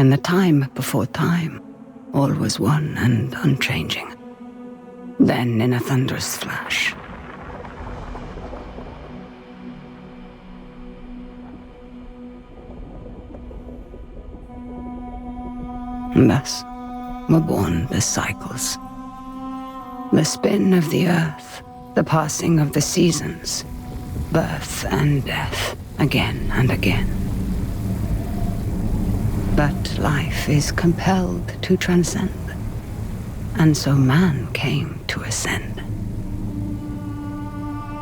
In the time before time, all was one and unchanging. Then, in a thunderous flash, thus were born the cycles. The spin of the earth, the passing of the seasons, birth and death, again and again. But life is compelled to transcend, and so man came to ascend.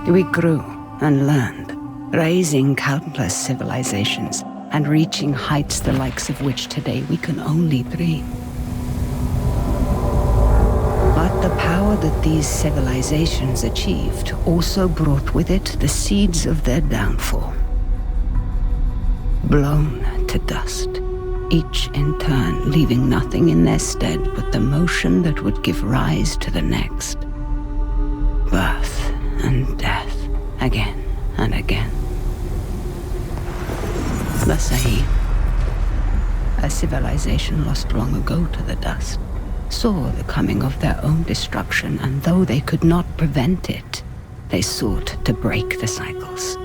We grew and learned, raising countless civilizations and reaching heights the likes of which today we can only dream. But the power that these civilizations achieved also brought with it the seeds of their downfall. Blown to dust, each in turn leaving nothing in their stead but the motion that would give rise to the next. Birth and death, again and again. The Sahim, a civilization lost long ago to the dust, saw the coming of their own destruction, and though they could not prevent it, they sought to break the cycles.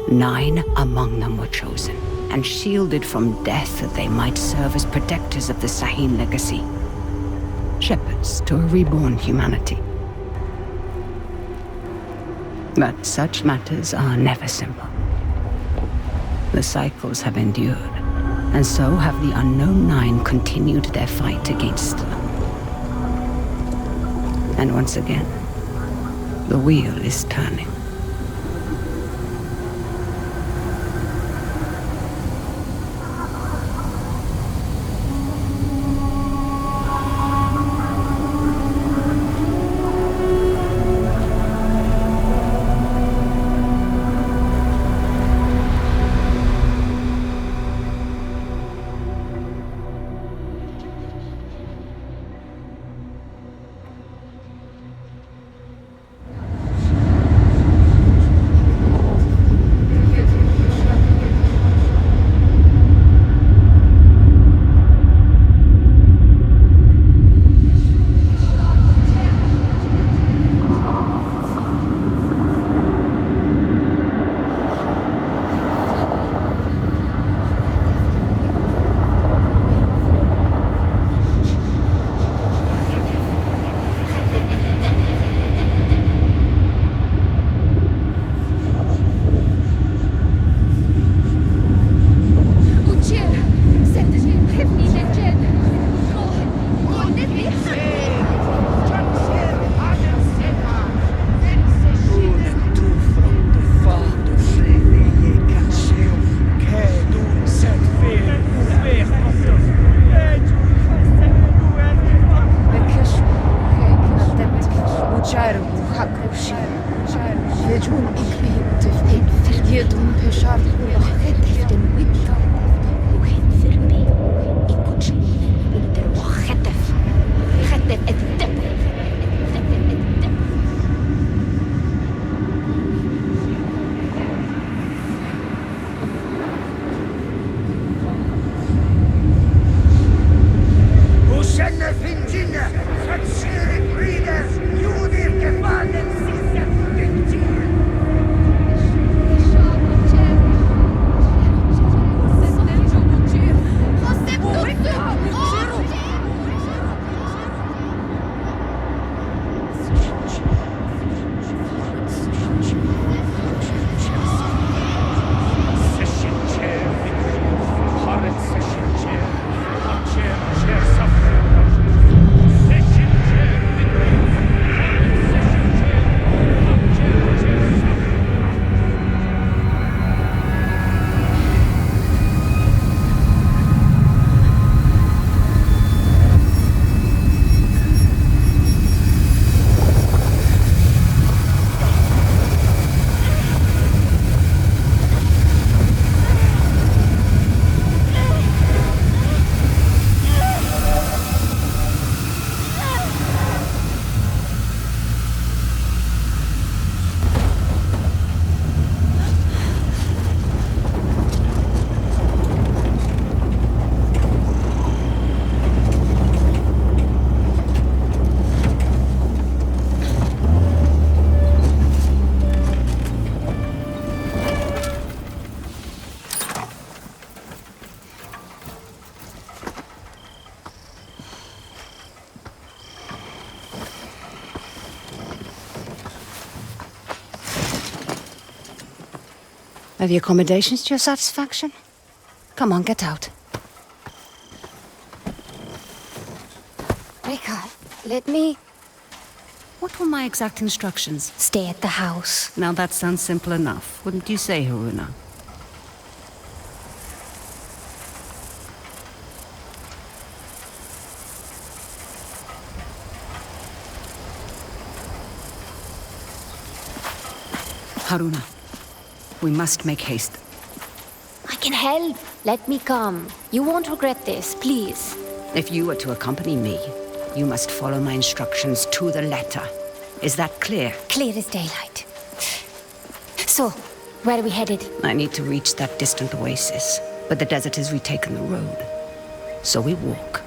9 among them were chosen and shielded from death that they might serve as protectors of the Sahim legacy, shepherds to a reborn humanity. But such matters are never simple. The cycles have endured, and so have the unknown 9 continued their fight against them. And once again, the wheel is turning. Are the accommodations to your satisfaction? Come on, get out. Rekka, let me... What were my exact instructions? Stay at the house. Now that sounds simple enough, wouldn't you say, Haruna? Haruna, we must make haste. I can help. Let me come. You won't regret this, please. If you are to accompany me, you must follow my instructions to the letter. Is that clear? Clear as daylight. So, where are we headed? I need to reach that distant oasis, but the desert has retaken the road. So we walk.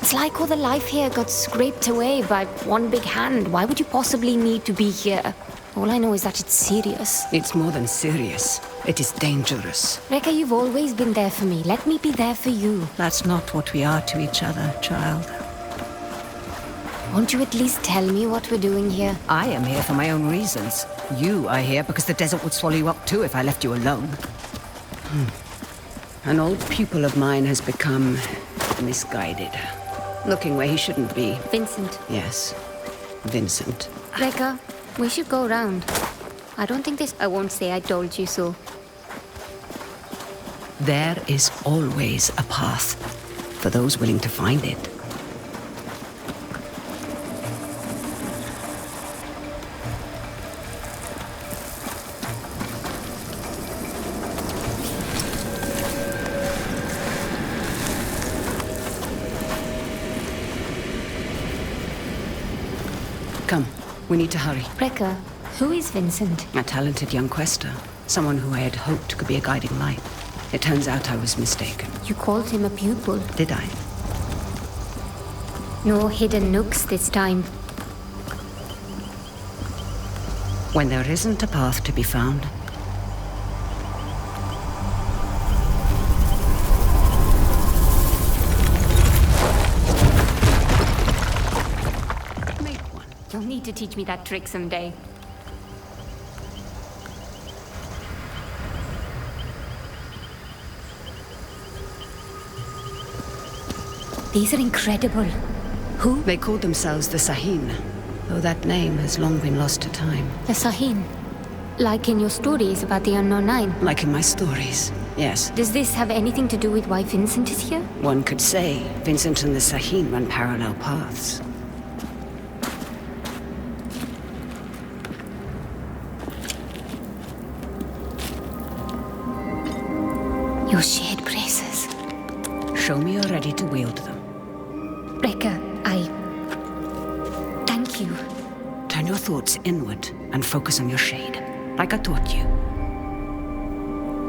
It's like all the life here got scraped away by one big hand. Why would you possibly need to be here? All I know is that it's serious. It's more than serious. It is dangerous. Rekka, you've always been there for me. Let me be there for you. That's not what we are to each other, child. Won't you at least tell me what we're doing here? I am here for my own reasons. You are here because the desert would swallow you up too if I left you alone. An old pupil of mine has become misguided. Looking where he shouldn't be. Vincent. Yes, Vincent. Rekka, we should go around. I don't think this... I won't say I told you so. There is always a path for those willing to find it. Come, we need to hurry. Rekka, who is Vincent? A talented young quester. Someone who I had hoped could be a guiding light. It turns out I was mistaken. You called him a pupil. Did I? No hidden nooks this time. When there isn't a path to be found, make one. You'll need to teach me that trick someday. These are incredible. Who? They called themselves the Sahin, though that name has long been lost to time. The Sahin. Like in your stories about the Unknown Nine. Like in my stories, yes. Does this have anything to do with why Vincent is here? One could say Vincent and the Sahin run parallel paths. Your shared braces. Show me you're ready to wield them. Rekka, thank you. Turn your thoughts inward and focus on your shade, like I taught you.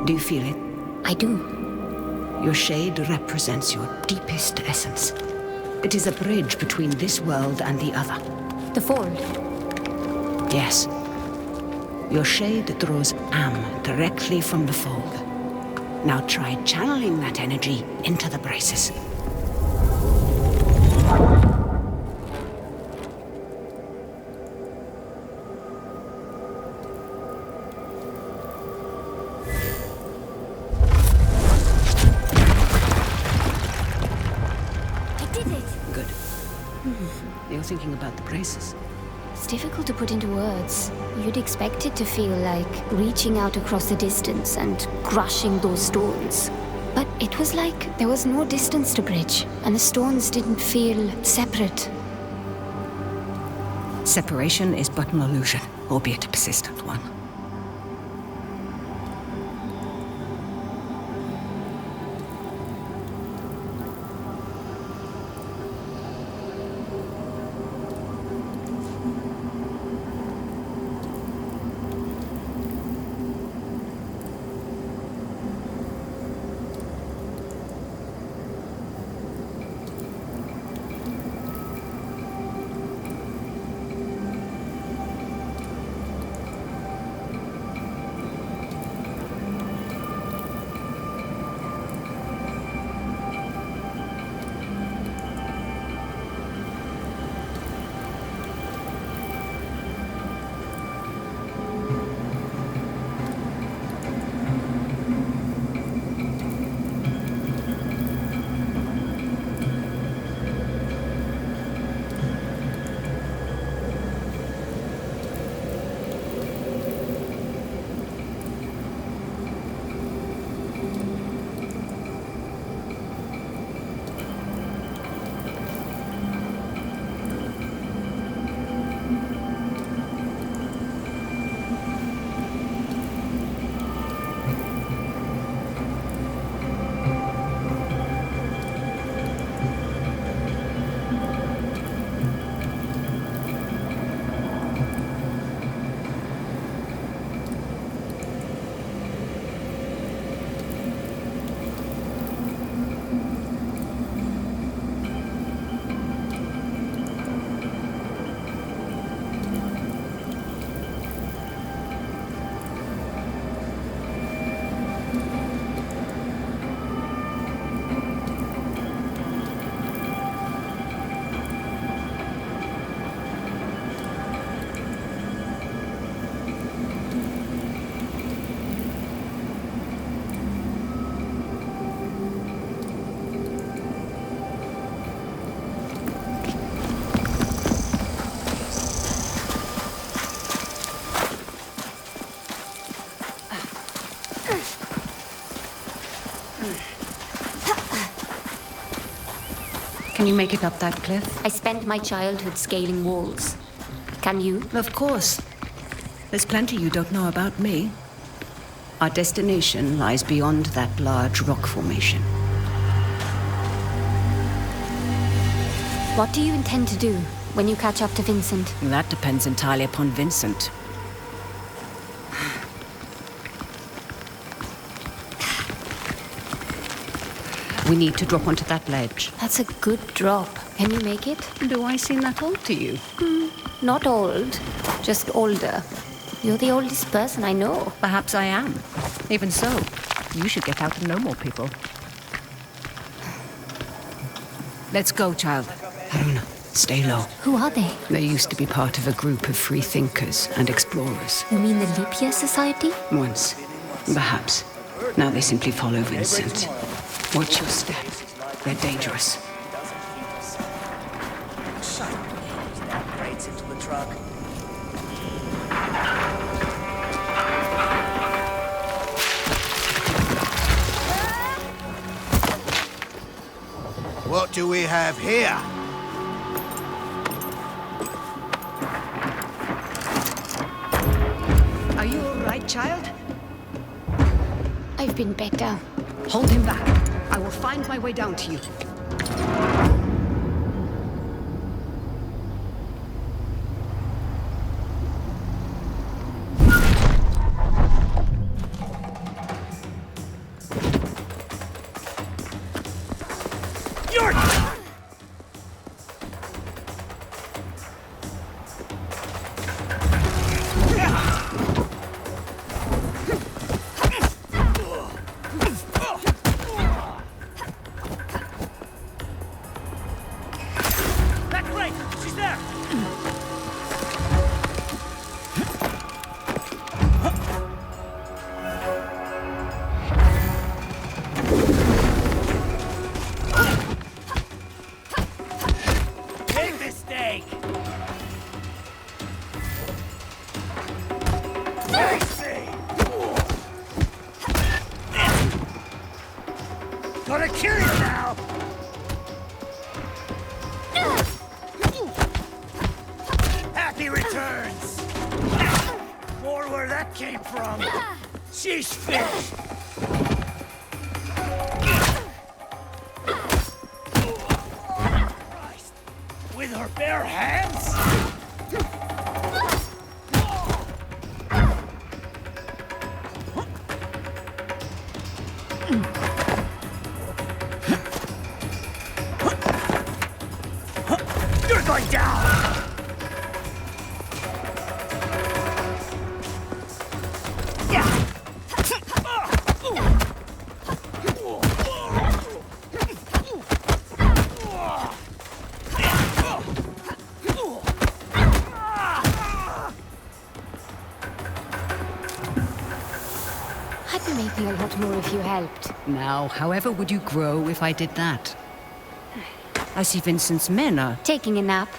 Do you feel it? I do. Your shade represents your deepest essence. It is a bridge between this world and the other. The fold. Yes. Your shade draws Am directly from the fold. Now try channeling that energy into the braces. You're thinking about the braces. It's difficult to put into words. You'd expect it to feel like reaching out across the distance and crushing those stones. But it was like there was no distance to bridge, and the stones didn't feel separate. Separation is but an illusion, albeit a persistent one. Can you make it up that cliff? I spent my childhood scaling walls. Can you? Of course. There's plenty you don't know about me. Our destination lies beyond that large rock formation. What do you intend to do when you catch up to Vincent? That depends entirely upon Vincent. We need to drop onto that ledge. That's a good drop. Can you make it? Do I seem that old to you? Not old, just older. You're the oldest person I know. Perhaps I am. Even so, you should get out and know more people. Let's go, child. Haruna, stay low. Who are they? They used to be part of a group of free thinkers and explorers. You mean the Leap Year Society? Once. Perhaps. Now they simply follow Vincent. Watch your step. They're dangerous. Into the truck. What do we have here? Are you all right, child? I've been better. Hold him back. I will find my way down to you. Gonna kill you now! Happy returns! More where that came from. She's finished! Christ. With her bare hands? You're going down! I'd be making a lot more if you helped. Now, however would you grow if I did that? I see Vincent's men are... Taking a nap.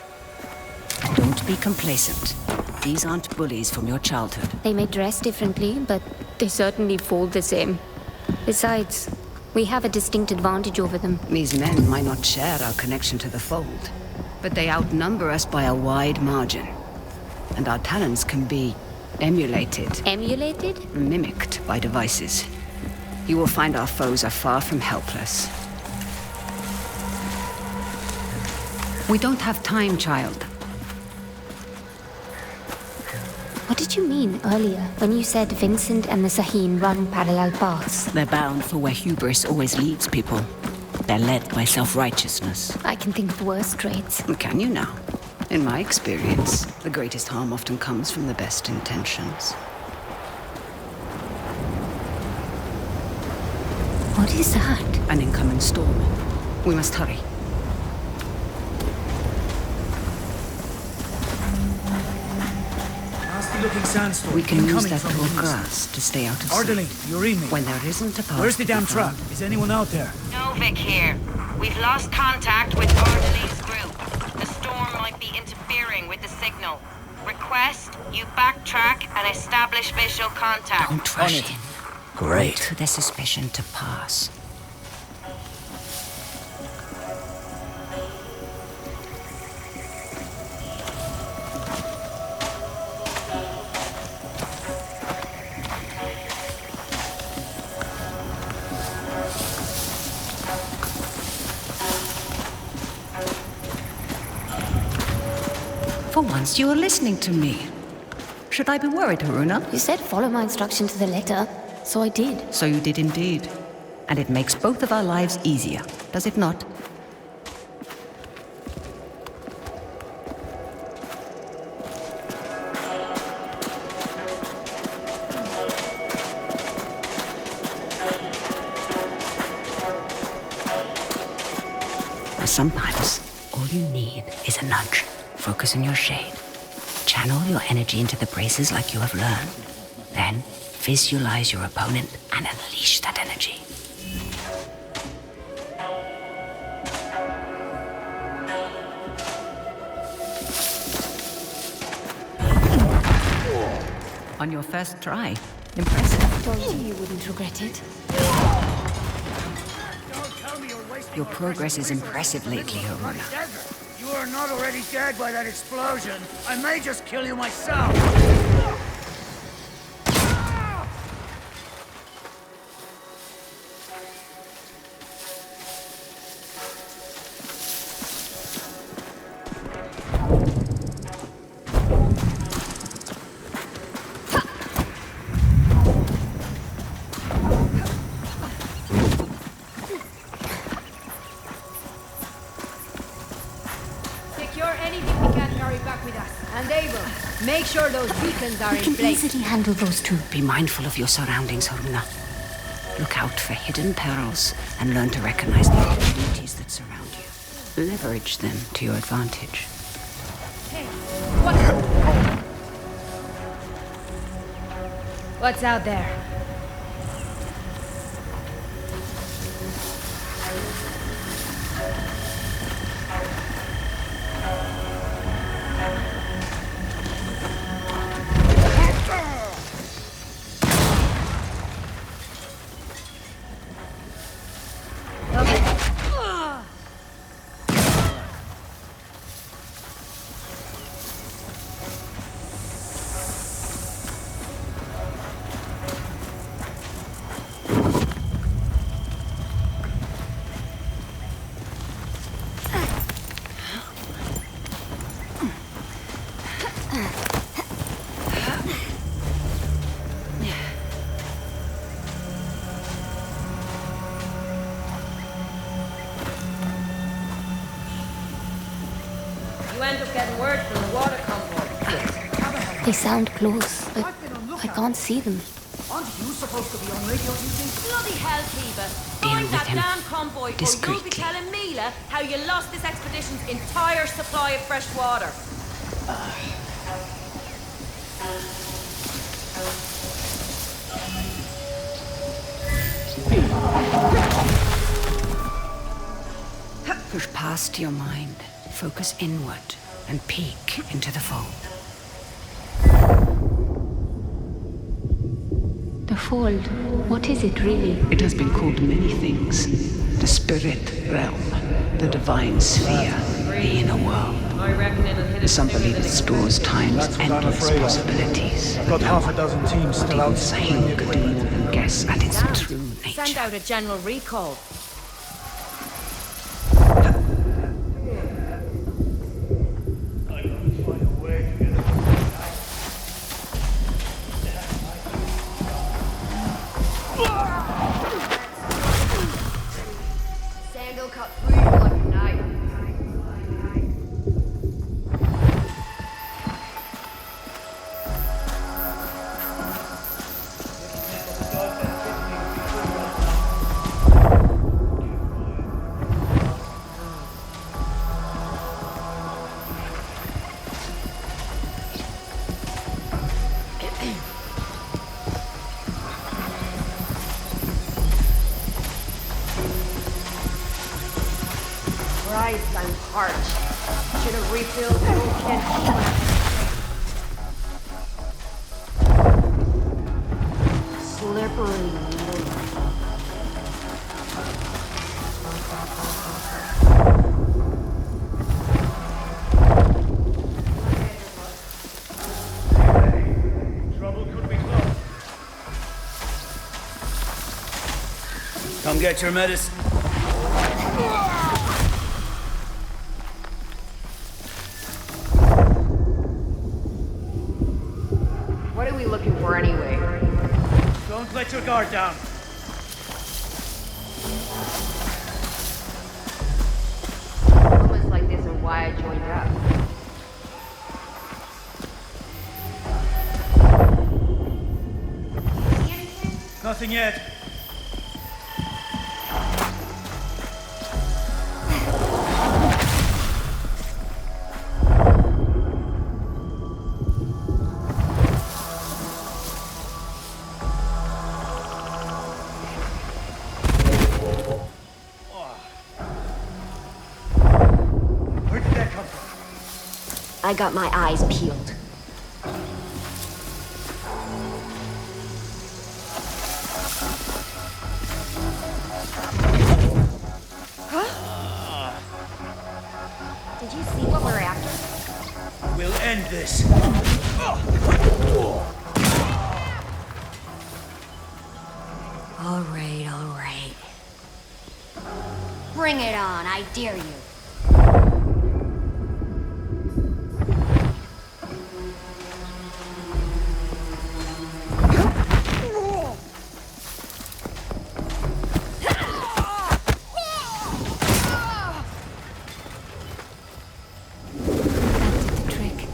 Don't be complacent. These aren't bullies from your childhood. They may dress differently, but they certainly fall the same. Besides, we have a distinct advantage over them. These men might not share our connection to the fold, but they outnumber us by a wide margin. And our talents can be emulated. Emulated? Mimicked by devices. You will find our foes are far from helpless. We don't have time, child. What did you mean earlier when you said Vincent and the Saheen run parallel paths? They're bound for where hubris always leads people. They're led by self-righteousness. I can think of worse traits. Can you now? In my experience, the greatest harm often comes from the best intentions. What is that? An incoming storm. We must hurry. Nasty-looking sandstorm. We can use incoming that from tall the east. grass to stay out of Ardeline, sight. you read me. When there isn't a path. Where's the to damn be truck? found. Is anyone out there? Novik here. We've lost contact with Ardaline's group. The storm might be interfering with the signal. Request you backtrack and establish visual contact. Don't rush it. in. Great. Wait for the suspicion to pass. For once you are listening to me. Should I be worried, Haruna? You said follow my instruction to the letter, so I did. So you did indeed. And it makes both of our lives easier, does it not? Sometimes, all you need is a nudge. Focus on your shade. Channel your energy into the braces like you have learned. Then, visualize your opponent and unleash that energy. On your first try. Impressive. Told you you wouldn't regret it. Your progress is impressive lately, Haruna. You are not already dead by that explosion. I may just kill you myself. Make sure those beacons are We in can place. easily handle those two. Be mindful of your surroundings, Haruna. Look out for hidden perils and learn to recognize the opportunities that surround you. Leverage them to your advantage. Hey, what's out there? You end up getting word from the water convoy. They sound close, but I can't see them. Aren't you supposed to be on radio duty? Bloody hell, Kiva. Deal Find with that him damn convoy, or you'll be discreetly. telling Mila how you lost this expedition's entire supply of fresh water. Push past your mind, focus inward, and peek into the fold. The fold, what is it really? It has been called many things. The spirit realm, the divine sphere, the inner world. I reckon it'll hit us Some sooner believe than it stores time's That's what I'm endless afraid of. possibilities. I've got half a dozen teams Not still even out Sahil could do more than guess at its Damn. true Send nature. out a general recall. Sandal cut through you like a knife. Christ, I'm parched. Should have refilled the old kid. Slippery. Trouble could be close. Come get your medicine. guard down. Moments like this are why I joined up. See anything? Nothing yet. Where did that come from? I got my eyes peeled. Did you see what we're after? We'll end this. All right. Bring it on, I dare you. Trick.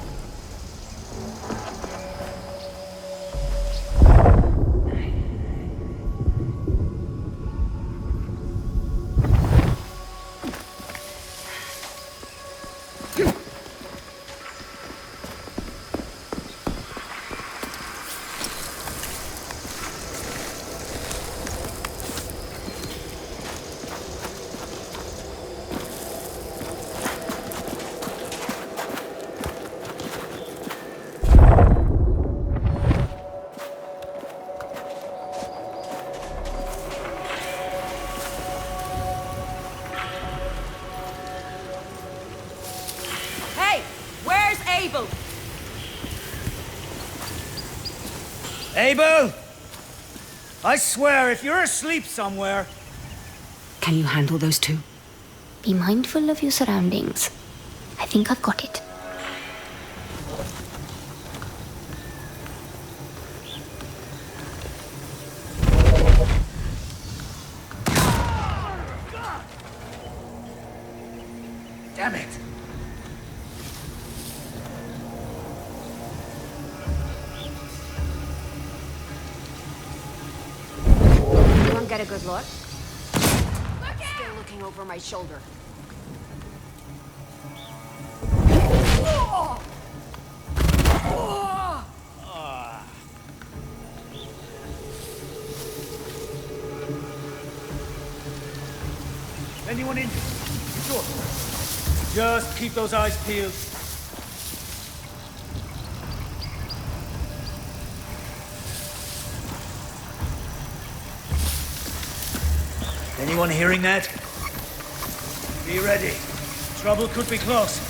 Hey! Where's Abel? Abel! I swear, if you're asleep somewhere... Can you handle those two? Be mindful of your surroundings. I think I've got it. Damn it! Anyone get a good look? Still looking over my shoulder. Anyone in? Sure. Just keep those eyes peeled. Anyone hearing that? Be ready. Trouble could be close.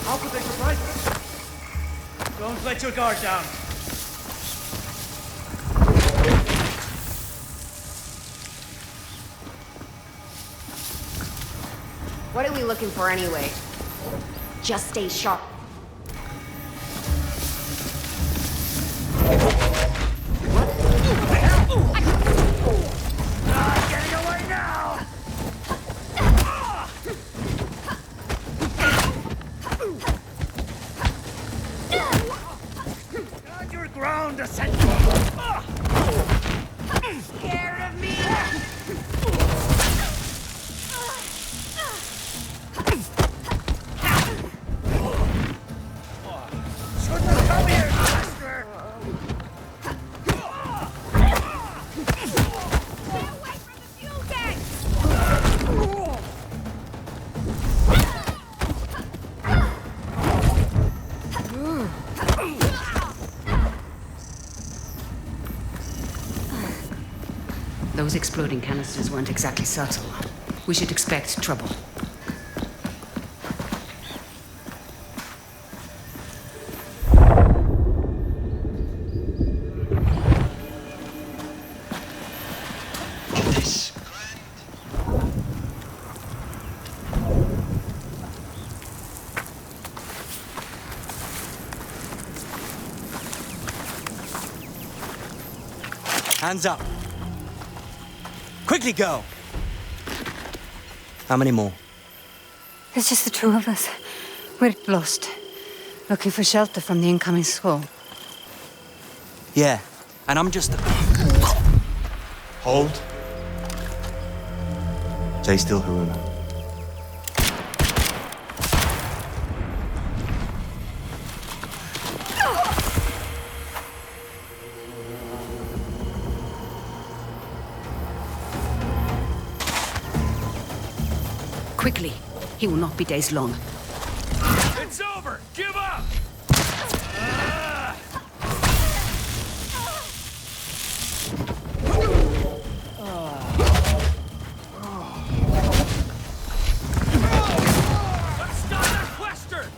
How could they surprise us? Don't let your guard down. What are we looking for anyway? Just stay sharp. Getting away now! Stand your ground, Essential! Scared of me? Shouldn't come here, master! Those exploding canisters weren't exactly subtle. We should expect trouble. Hands up. Quickly go. How many more? There's just the two of us. We're lost. Looking for shelter from the incoming squall. Yeah, and I'm just... Hold. Stay still, Haruna. Quickly. He will not be days long. It's over! Give up! Let's stop that Western!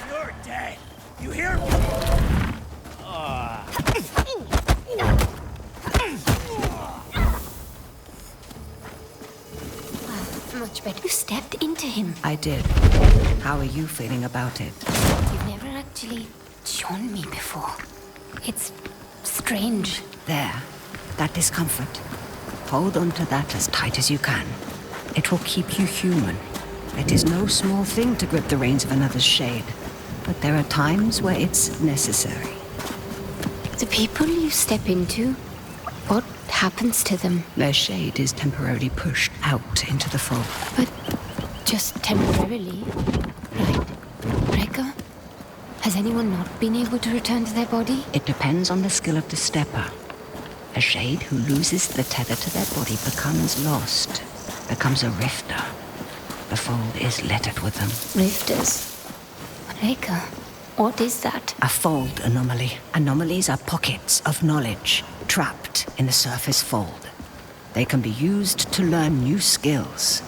You're dead. You hear me? Much better. You stepped into him. I did. How are you feeling about it? You've never actually shown me before. It's strange. There. That discomfort. Hold on to that as tight as you can. It will keep you human. It is no small thing to grip the reins of another's shade. But there are times where it's necessary. The people you step into, what happens to them? Their shade is temporarily pushed out into the fog. But just temporarily, right? Rekka? Has anyone not been able to return to their body? It depends on the skill of the stepper. A shade who loses the tether to their body becomes lost, becomes a rifter. The fold is littered with them. Rifters? Rekka, what is that? A fold anomaly. Anomalies are pockets of knowledge trapped in the surface fold. They can be used to learn new skills.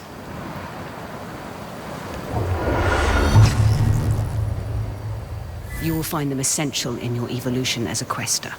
You will find them essential in your evolution as a quester.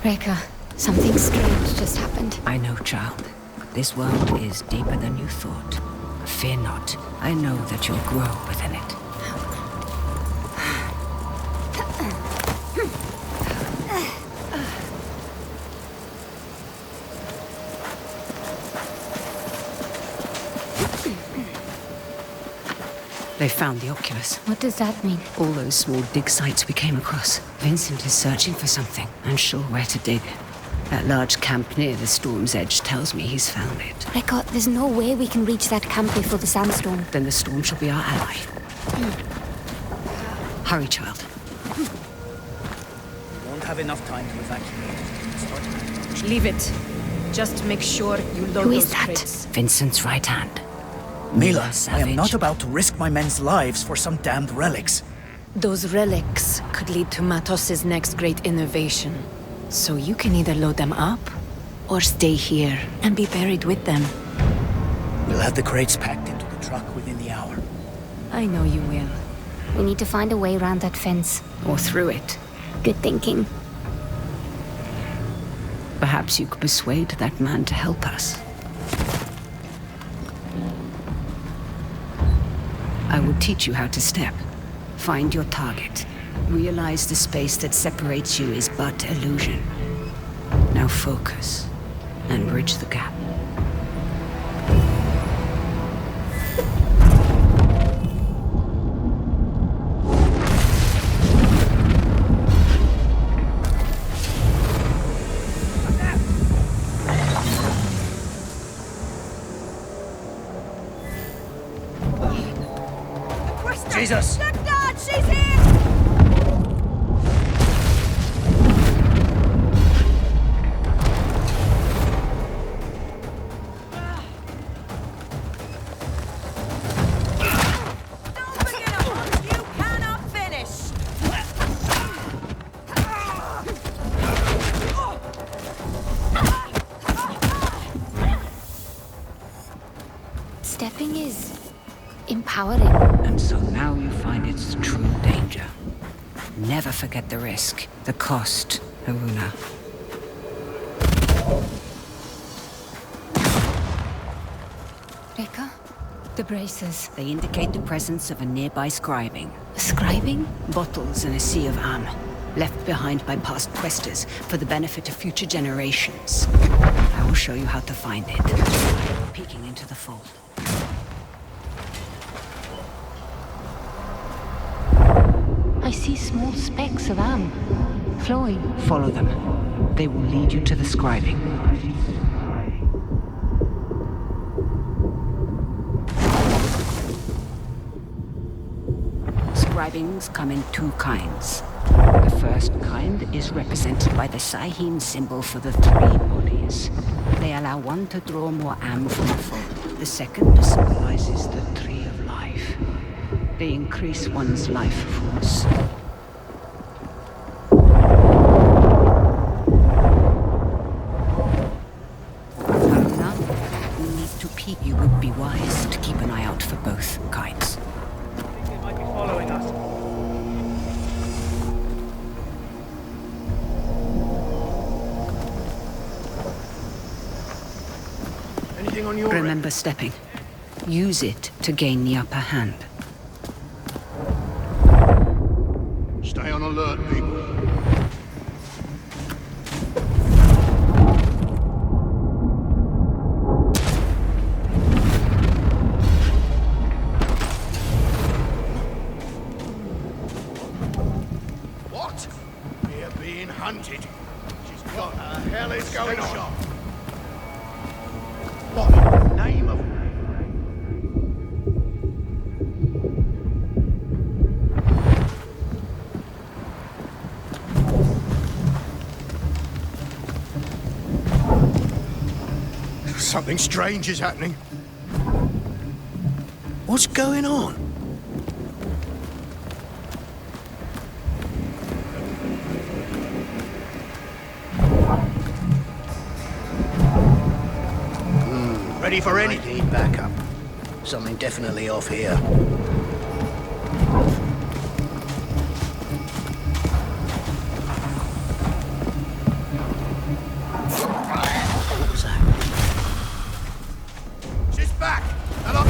Rekka, something strange just happened. I know, child. This world is deeper than you thought. Fear not. I know that you'll grow within it. They found the Oculus. What does that mean? All those small dig sites we came across. Vincent is searching for something, unsure where to dig. That large camp near the storm's edge tells me he's found it. Rekka, there's no way we can reach that camp before the sandstorm. Then the storm shall be our ally. Hurry, child. We won't have enough time to evacuate. Leave it. Just make sure you load Who is those that? crates. Vincent's right hand. Mila, I Savage. am not about to risk my men's lives for some damned relics. Those relics could lead to Matos's next great innovation. So you can either load them up, or stay here and be buried with them. We'll have the crates packed into the truck within the hour. I know you will. We need to find a way around that fence. Or through it. Good thinking. Perhaps you could persuade that man to help us. I will teach you how to step. Find your target. Realize the space that separates you is but illusion. Now focus and bridge the gap. Jesus! Good God, she's here! Don't begin a hunt you cannot finish! is empowering. And so now you find its true danger. Never forget the risk, the cost, Haruna. Rekka? The braces. They indicate the presence of a nearby scribing. Scribing? Bottles in a sea of Am, left behind by past questers for the benefit of future generations. I will show you how to find it. Peeking into the fold. I see small specks of Am flowing. Follow them. They will lead you to the scribing. Scribings come in two kinds. The first kind is represented by the Sahim symbol for the three bodies. They allow one to draw more Am from the fold. The second symbolizes the tree of life. They increase one's life force. Haruna, you need to peek. You would be wise to keep an eye out for both kinds. They might be following us. Anything on your Remember stepping. Use it to gain the upper hand. Stay on alert, people. What? We're being hunted. What the hell is going on? What in the name of... Something strange is happening. What's going on? Ready for any? I need backup. Something definitely off here. What was that? She's back! And I'm...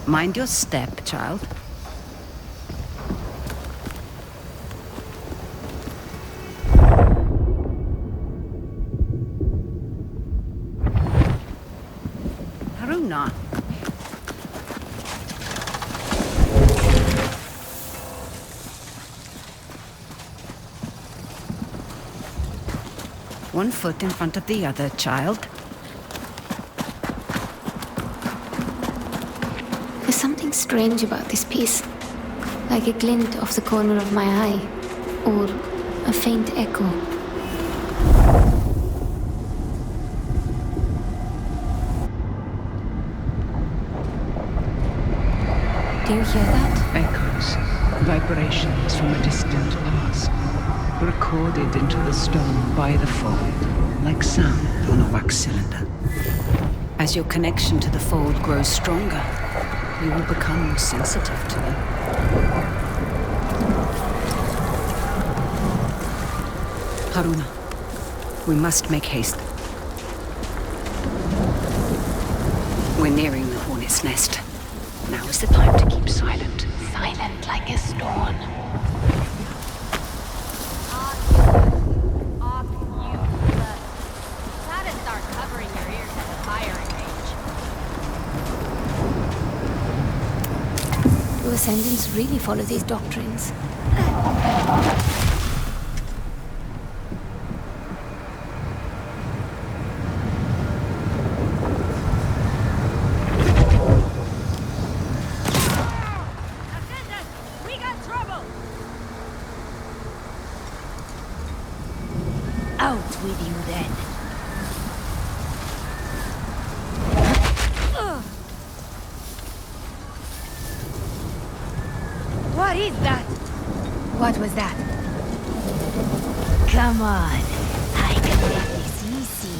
Mind your step, child. Haruna. One foot in front of the other, child. There's something strange about this piece. Like a glint off the corner of my eye. Or a faint echo. Do you hear that? Echoes, vibrations from a distant past, recorded into the stone by the fold, like sound on a wax cylinder. As your connection to the fold grows stronger, you will become more sensitive to them. Haruna, we must make haste. We're nearing the hornet's nest. Now is the time to keep silent. Silent like a stone. Do Ascendants really follow these doctrines? Out with you then. What is that? What was that? Come on. I can make this easy.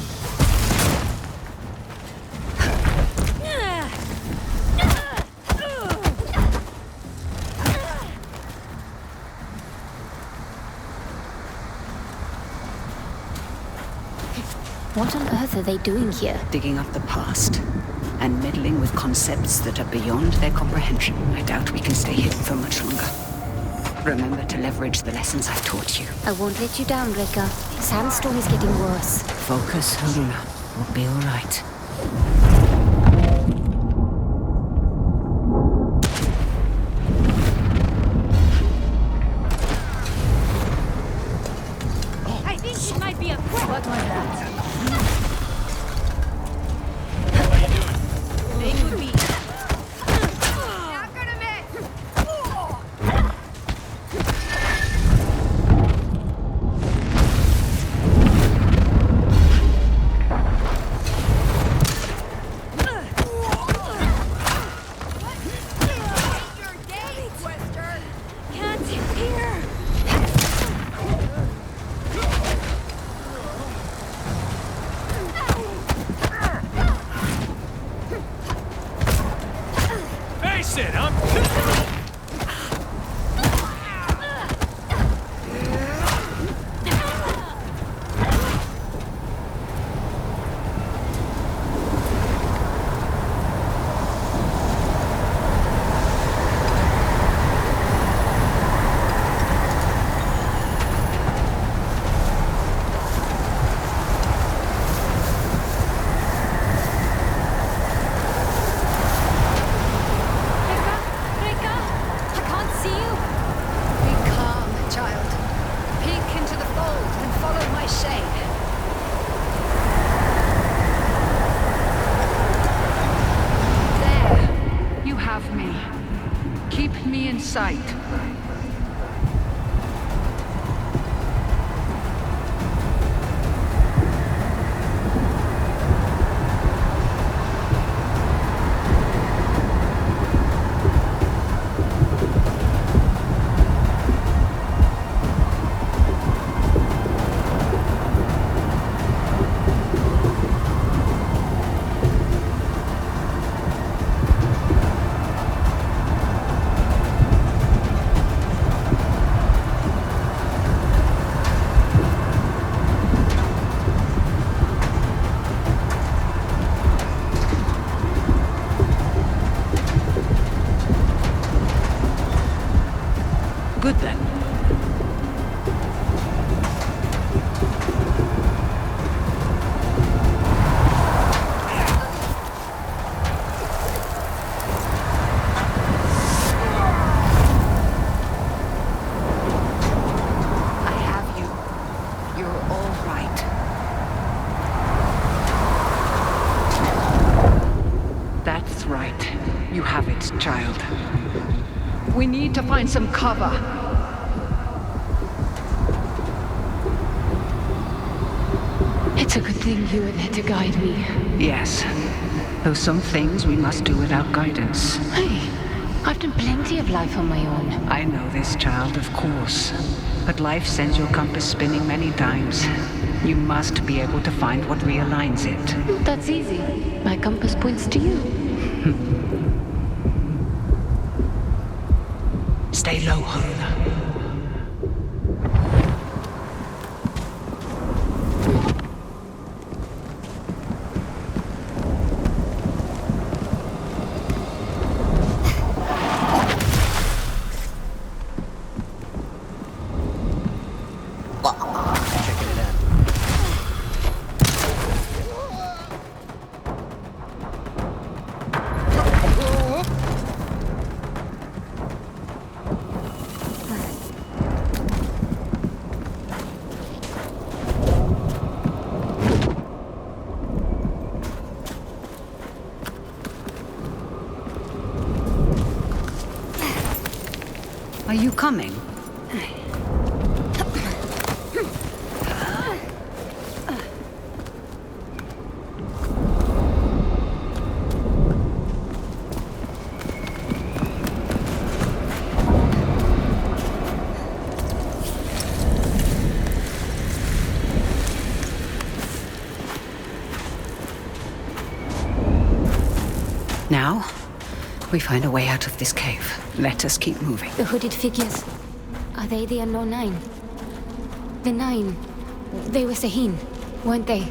What on earth are they doing here? Digging up the past and meddling with concepts that are beyond their comprehension. I doubt we can stay hidden for much longer. Remember to leverage the lessons I've taught you. I won't let you down, Rekka. Sandstorm is getting worse. Focus, Haruna. We'll be all right. I think it might be a... What was that? They could be... Not gonna Can't hear! Face it, I'm... Rekka! I can't see you! Be calm, child. Peek into the fold and follow my shade. There. You have me. Keep me in sight. Good then. I have you. You're all right. That's right. You have it, child. We need to find some cover. It's a good thing you were there to guide me. Yes. Though some things we must do without guidance. Hey, I've done plenty of life on my own. I know this, child, of course. But life sends your compass spinning many times. You must be able to find what realigns it. That's easy. My compass points to you. Stay low, Haruna. Checking it out. Are you coming? now, we find a way out of this cave. Let us keep moving. The hooded figures. Are they the unknown nine? The nine. They were Sahin, weren't they?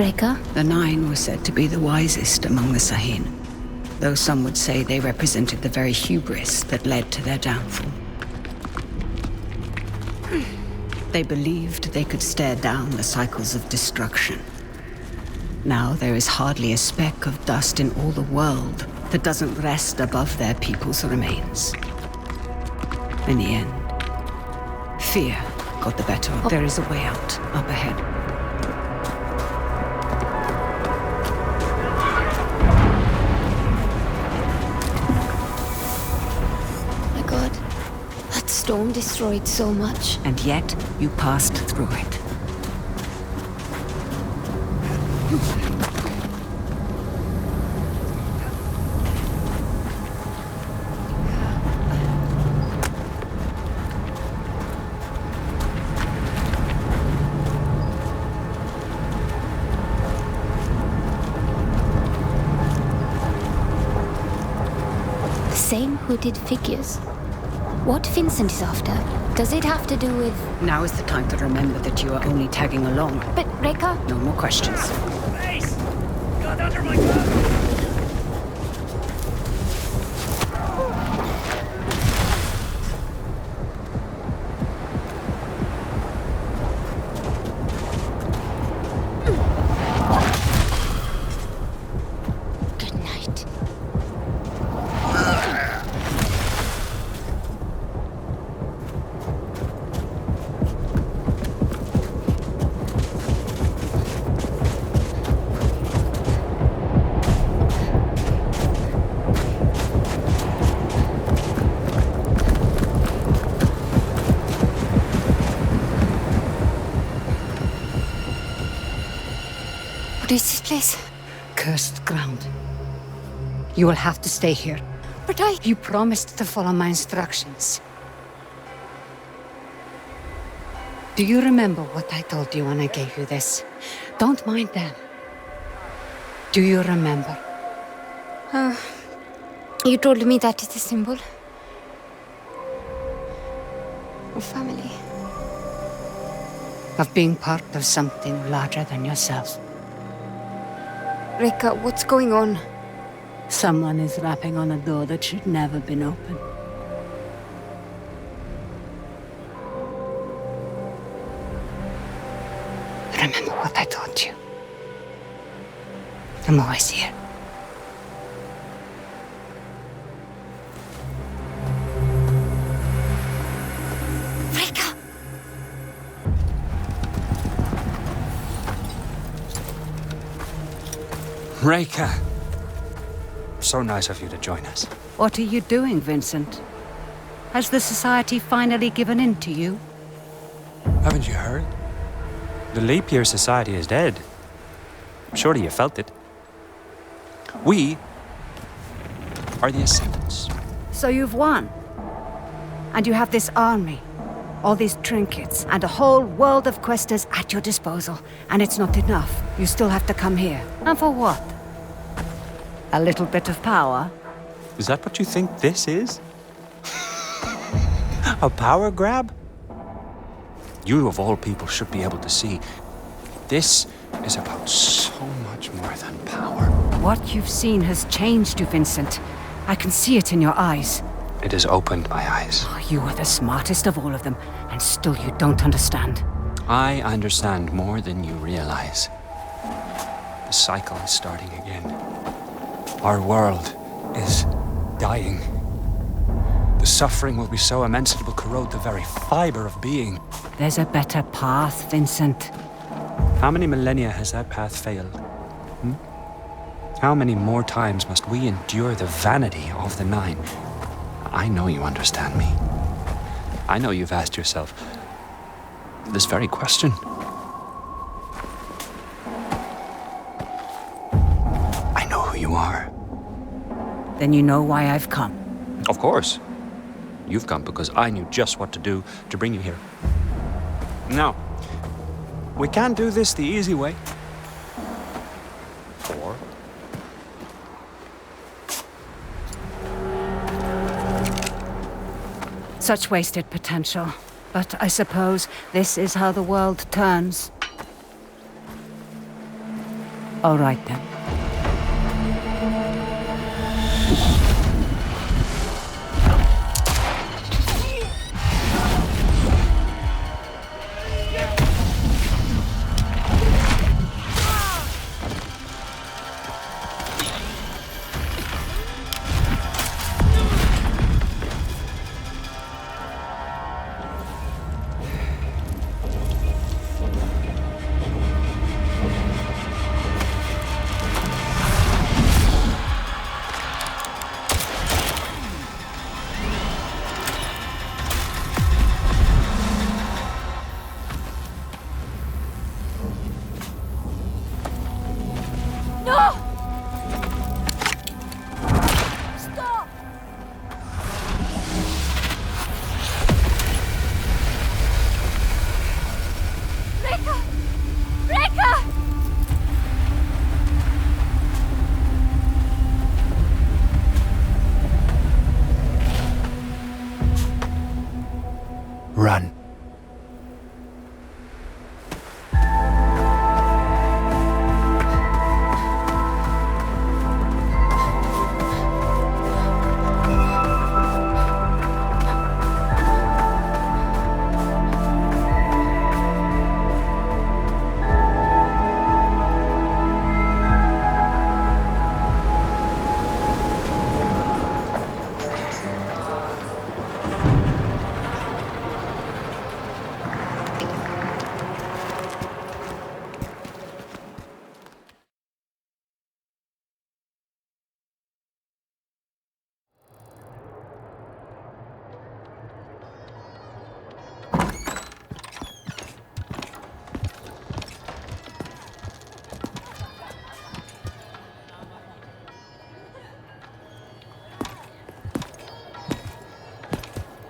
Reka? The nine were said to be the wisest among the Sahin, though some would say they represented the very hubris that led to their downfall. They believed they could stare down the cycles of destruction. Now there is hardly a speck of dust in all the world that doesn't rest above their people's remains. In the end, fear got the better of. There is a way out, up ahead. My God, that storm destroyed so much. And yet, you passed through it. Same hooded figures. What Vincent is after? Does it have to do with... Now is the time to remember that you are only tagging along. But Reka? No more questions. Face! Got under my glove! Good night. What is this place? Cursed ground. You will have to stay here. But I... You promised to follow my instructions. Do you remember what I told you when I gave you this? Don't mind them. Do you remember? You told me that is the symbol of family. Of being part of something larger than yourself. Reka, what's going on? Someone is rapping on a door that should never been opened. Remember what I taught you. I'm always here. Reka! Reka! So nice of you to join us. What are you doing, Vincent? Has the Society finally given in to you? Haven't you heard? The Leap Year Society is dead. Surely you felt it. We are the Ascendants. So you've won. And you have this army, all these trinkets, and a whole world of questers at your disposal. And it's not enough. You still have to come here. And for what? A little bit of power? Is that what you think this is? A power grab? You of all people should be able to see. This is about so much more than power. What you've seen has changed you, Vincent. I can see it in your eyes. It has opened my eyes. Oh, you are the smartest of all of them, and still you don't understand. I understand more than you realize. The cycle is starting again. Our world is dying. The suffering will be so immense it will corrode the very fiber of being. There's a better path, Vincent. How many millennia has that path failed? How many more times must we endure the vanity of the Nine? I know you understand me. I know you've asked yourself this very question. I know who you are. Then you know why I've come. Of course. You've come because I knew just what to do to bring you here. Now, we can't do this the easy way. Such wasted potential. But I suppose this is how the world turns. All right then. Run.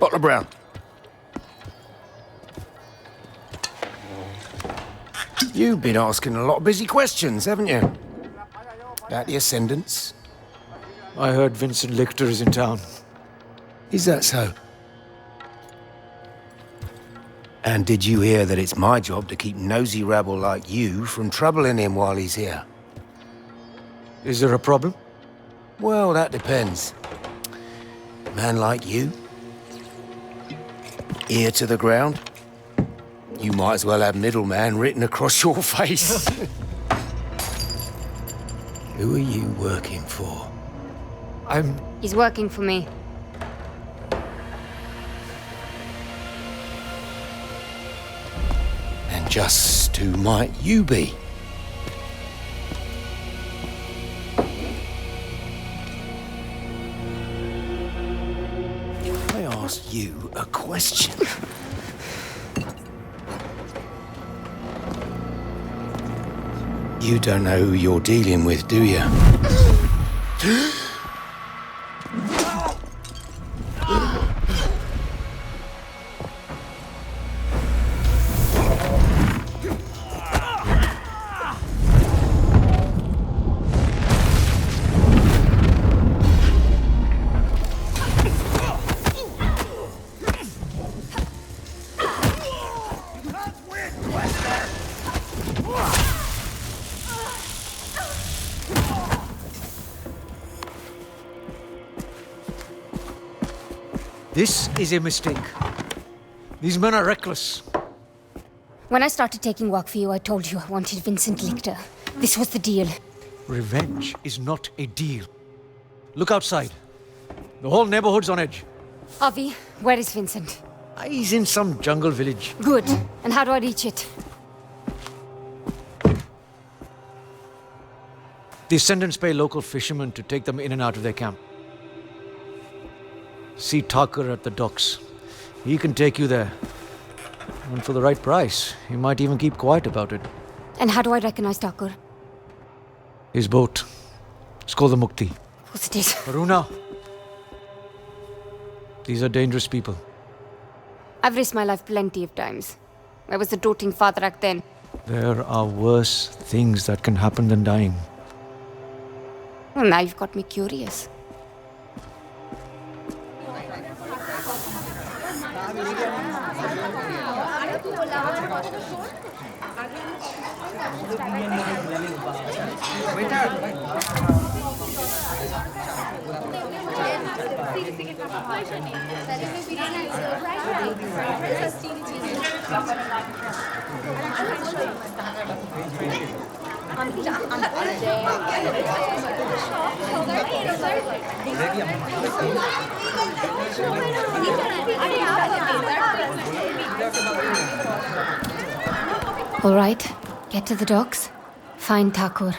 Butler Brown. You've been asking a lot of busy questions, haven't you? About the Ascendants. I heard Vincent Lichter is in town. Is that so? And did you hear that it's my job to keep nosy rabble like you from troubling him while he's here? Is there a problem? Well, that depends. Man like you, ear to the ground, you might as well have middleman written across your face. Who are you working for? He's working for me. And just who might you be? I asked you a question. You don't know who you're dealing with, do you? This is a mistake. These men are reckless. When I started taking work for you, I told you I wanted Vincent Lichter. This was the deal. Revenge is not a deal. Look outside. The whole neighborhood's on edge. Avi, where is Vincent? He's in some jungle village. Good. And how do I reach it? The Ascendants pay local fishermen to take them in and out of their camp. See Tarker at the docks. He can take you there. And for the right price, he might even keep quiet about it. And how do I recognize Tarker? His boat. It's called the Mukti. Of course it is. Varuna. These are dangerous people. I've risked my life plenty of times. I was a doting father back then. There are worse things that can happen than dying. Well, now you've got me curious. All right, get to the docks. Find Thakur.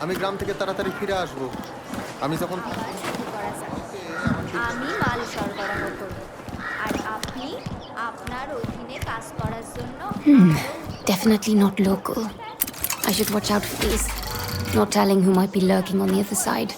আমি গ্রাম থেকে তাড়াতাড়ি ফিরে আসব আমি যখন আমি মাল সরবরাহ করব আর আপনি আপনার অধীনে কাজ করার জন্য Definitely not local. I should watch out for these. No telling who might be lurking on the other side.